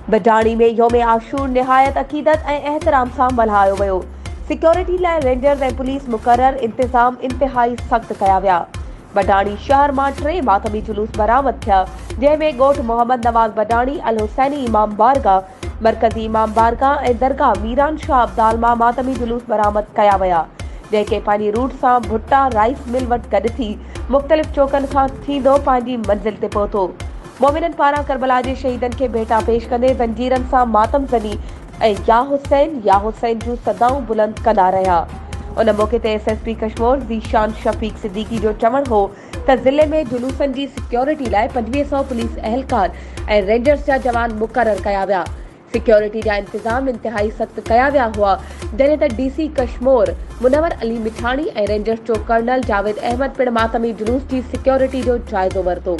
बडाणी में योम आशूर निहायत अक़ीदत ऐं एहतराम सां मल्हायो वियो। सिक्योरिटी लाइ रेंजर्स ऐं पुलिस मुक़रर इंतजाम इंतिहाई सख्त कया विया। बडाणी शहर मां 3 मातमी जुलूस बरामद थिया, जंहिंमें ॻोठ मोहम्मद नवाज़ बडाणी, अल हुसैनी इमाम बारगाह, मरकज़ी इमाम बारगाह ऐं दरगाह मीरान शाह अब्दाल मां मातमी जुलूस बरामद कया विया, जंहिंखे पंहिंजी रूट सां भुट्टा राइस मिल वटि गॾु थी मुख़्तलिफ़ चौकनि खां थींदो पंहिंजी मंज़िल ते पहुतो। मोमिननि पारां करबला जे शहीदनि खे भेटा पेश कंदे ज़ंजीरनि सां मातम ज़नी ऐं या हुसैन जूं सदाऊं बुलंद कंदा रहिया। उन मौक़े ते SSP कश्मीर ज़ीशान शफ़ीक सिद्दीकी जो चवणु हो त ज़िले में जुलूसनि जी सिक्योरिटी लाइ 2500 पुलिस अहलकार ऐं रेंजर्स जा जवान मुक़रर कया विया। सिक्योरिटी जा इंतजाम इंतिहाई सख्त कया विया हुआ, जॾहिं त DC कश्मीर मुनवर अली मिठाणी ऐं रेंजर्स जो कर्नल जावेद अहमद पिण मातमी जुलूस जी सिक्योरिटी जो जाइज़ो वरितो।